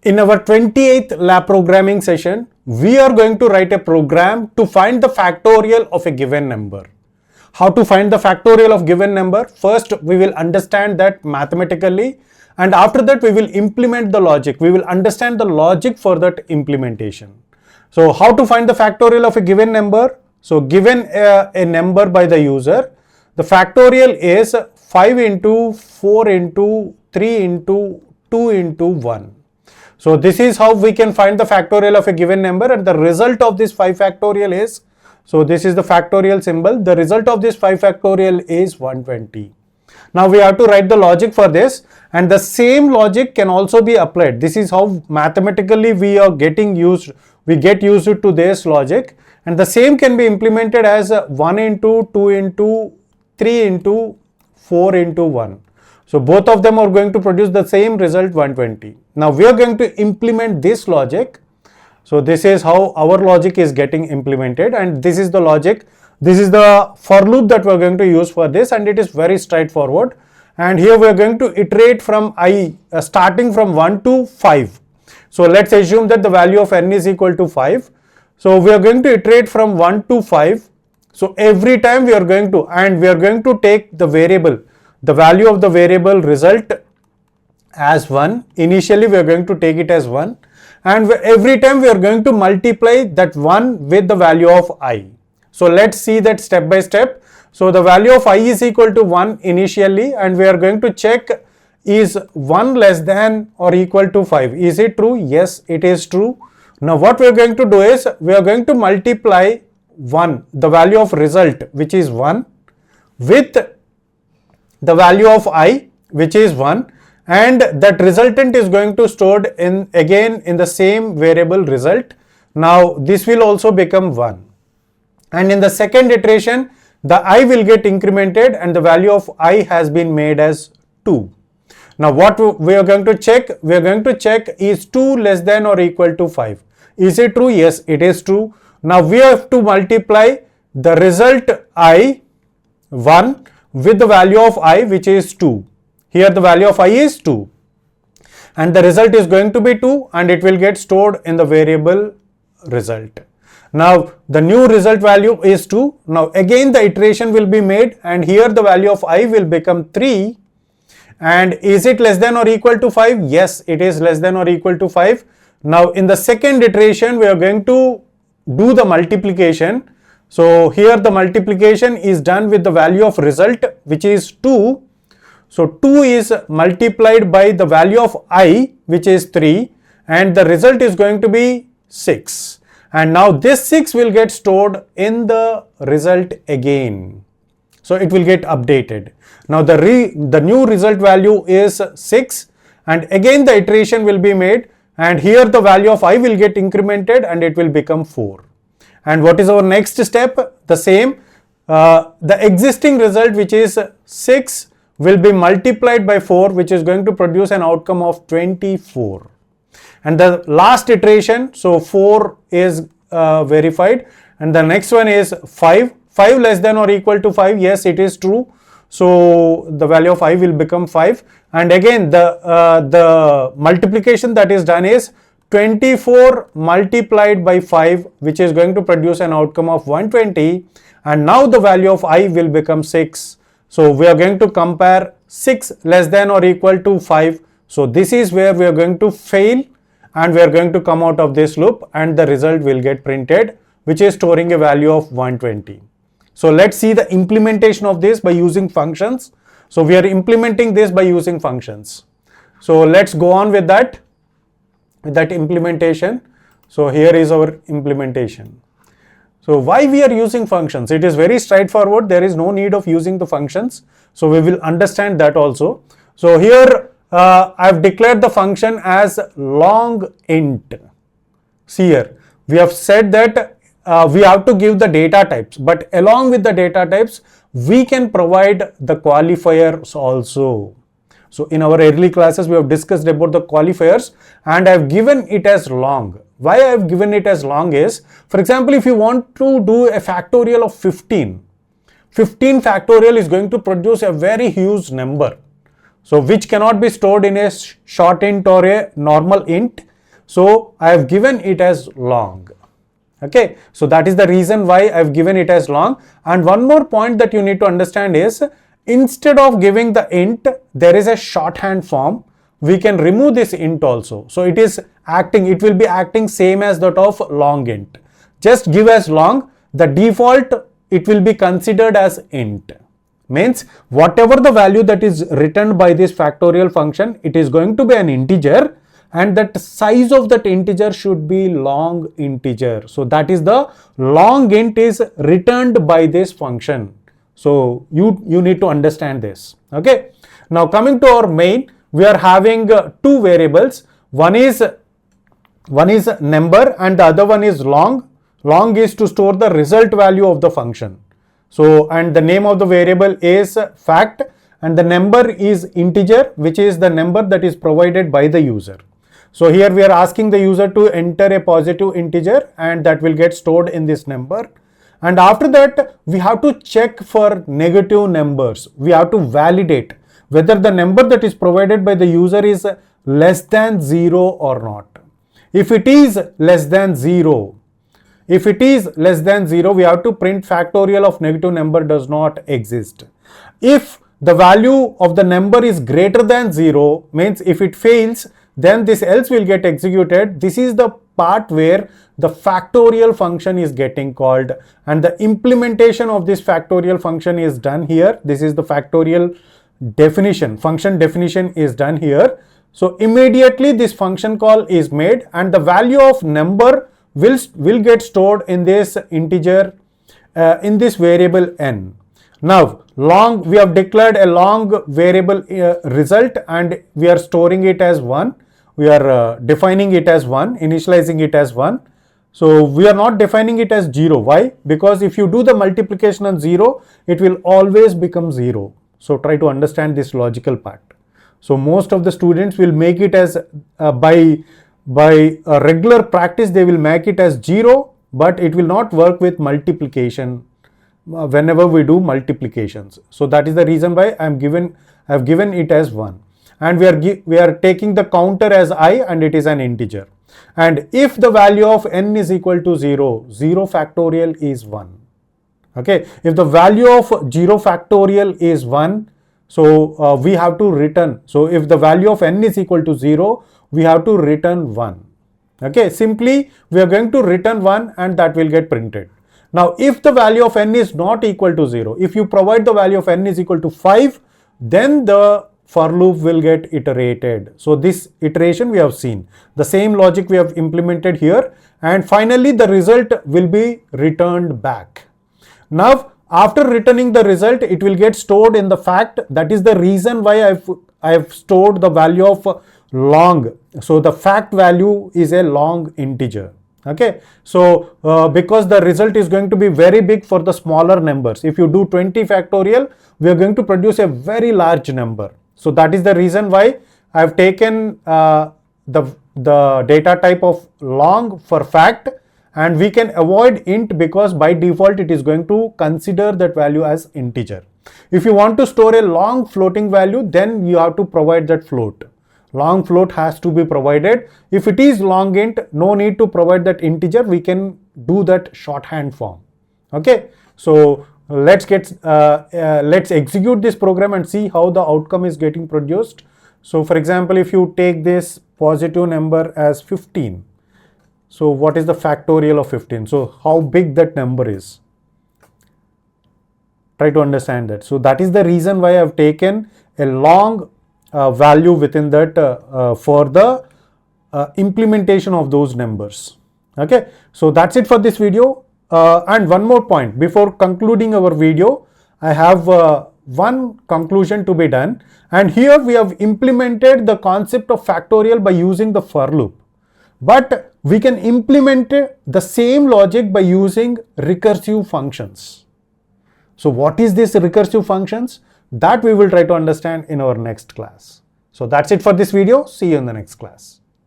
In our 28th lab programming session, we are going to write a program to find the factorial of a given number. How to find the factorial of given number? First, we will understand that mathematically, and after that we will implement the logic. We will understand the logic for that implementation. So how to find the factorial of a given number? So given a number by the user, the factorial is 5 into 4 into 3 into 2 into 1. So this is how we can find the factorial of a given number, and the result of this 5 factorial is, so this is the factorial symbol, the result of this 5 factorial is 120. Now we have to write the logic for this, and the same logic can also be applied. This is how mathematically we get used to this logic, and the same can be implemented as 1 into 2 into 3 into 4 into 1. So both of them are going to produce the same result, 120. Now we are going to implement this logic. So this is how our logic is getting implemented, and this is the logic. This is the for loop that we are going to use for this, and it is very straightforward. And here we are going to iterate from I starting from 1 to 5. So let's assume that the value of n is equal to 5. So we are going to iterate from 1 to 5. So every time we are going to take the variable, the value of the variable result as 1. Initially we are going to take it as 1, and every time we are going to multiply that 1 with the value of I. So let's see that step by step. So the value of I is equal to 1 initially, and we are going to check, is 1 less than or equal to 5. Is it true? Yes, it is true. Now what we are going to do is, we are going to multiply 1, the value of result, which is 1, with the value of I, which is 1, and that resultant is going to stored in again in the same variable result. Now this will also become 1, and in the second iteration the I will get incremented, and the value of I has been made as 2. Now what we are going to check? We are going to check, is 2 less than or equal to 5. Is it true? Yes, it is true. Now we have to multiply the result I, 1, with the value of I, which is 2. Here the value of I is 2, and the result is going to be 2, and it will get stored in the variable result. Now the new result value is 2. Now again the iteration will be made, and here the value of I will become 3. And is it less than or equal to 5? Yes, it is less than or equal to 5. Now in the second iteration we are going to do the multiplication. So here the multiplication is done with the value of result, which is 2. So 2 is multiplied by the value of I, which is 3, and the result is going to be 6. And now this 6 will get stored in the result again. So it will get updated. Now the new result value is 6, and again the iteration will be made, and here the value of I will get incremented, and it will become 4. And what is our next step? The same. The existing result, which is 6, will be multiplied by 4, which is going to produce an outcome of 24. And the last iteration, so 4 is verified, and the next one is 5. 5 less than or equal to 5. Yes, it is true. So the value of I will become 5, and again the multiplication that is done is 24 multiplied by 5, which is going to produce an outcome of 120, and now the value of I will become 6. So we are going to compare 6 less than or equal to 5. So this is where we are going to fail, and we are going to come out of this loop, and the result will get printed, which is storing a value of 120. So let's see the implementation of this by using functions. So we are implementing this by using functions. So let's go on with that implementation. So here is our implementation. So why we are using functions? It is very straightforward. There is no need of using the functions. So we will understand that also. So here I have declared the function as long int. See here, we have said that we have to give the data types, but along with the data types we can provide the qualifiers also. So in our early classes we have discussed about the qualifiers, and I have given it as long. Why I have given it as long is, for example, if you want to do a factorial of 15 factorial is going to produce a very huge number. So which cannot be stored in a short int or a normal int. So I have given it as long. Okay, so that is the reason why I've given it as long. And one more point that you need to understand is, instead of giving the int, there is a shorthand form. We can remove this int also. So it will be acting same as that of long int. Just give as long. The default, it will be considered as int. Means whatever the value that is returned by this factorial function, it is going to be an integer, and that size of that integer should be long integer. So that is the long int is returned by this function. So you need to understand this. Okay. Now coming to our main, we are having two variables. One is number and the other one is long. Long is to store the result value of the function. So, and the name of the variable is fact, and the number is integer, which is the number that is provided by the user. So here we are asking the user to enter a positive integer, and that will get stored in this number. And after that, we have to check for negative numbers. We have to validate whether the number that is provided by the user is less than 0 or not. If it is less than 0, we have to print factorial of negative number does not exist. If the value of the number is greater than 0, means if it fails, then this else will get executed. This is the part where the factorial function is getting called, and the implementation of this factorial function is done here. This is the factorial definition, function definition is done here. So immediately this function call is made, and the value of number will get stored in this integer, in this variable n. Now long, we have declared a long variable result, and we are storing it as 1. We are defining it as 1, initializing it as 1. So we are not defining it as 0. Why? Because if you do the multiplication on 0, it will always become 0. So try to understand this logical part. So most of the students will make it as by a regular practice, they will make it as 0, but it will not work with multiplication whenever we do multiplications. So that is the reason why I have given it as 1, and we are taking the counter as I, and it is an integer. And if the value of n is equal to 0, 0 factorial is 1. Okay, if the value of 0 factorial is 1, so we have to return. So if the value of n is equal to 0, we have to return 1. Okay, simply we are going to return 1, and that will get printed. Now if the value of n is not equal to 0, if you provide the value of n is equal to 5, then the for loop will get iterated. So this iteration we have seen. The same logic we have implemented here, and finally the result will be returned back. Now after returning the result, it will get stored in the fact. That is the reason why I have stored the value of long. So the fact value is a long integer. Okay, so because the result is going to be very big for the smaller numbers. If you do 20 factorial, we are going to produce a very large number. So that is the reason why I have taken the data type of long for fact, and we can avoid int because by default it is going to consider that value as integer. If you want to store a long floating value, then you have to provide that float. Long float has to be provided. If it is long int, no need to provide that integer. We can do that shorthand form. Okay, so let's execute this program and see how the outcome is getting produced. So for example, if you take this positive number as 15, so what is the factorial of 15? So how big that number is? Try to understand that. So that is the reason why I have taken a long value within that for the implementation of those numbers. Okay, so that's it for this video. And one more point before concluding our video, I have one conclusion to be done, and here we have implemented the concept of factorial by using the for loop, but we can implement the same logic by using recursive functions. So what is this recursive functions? That we will try to understand in our next class. So that's it for this video. See you in the next class.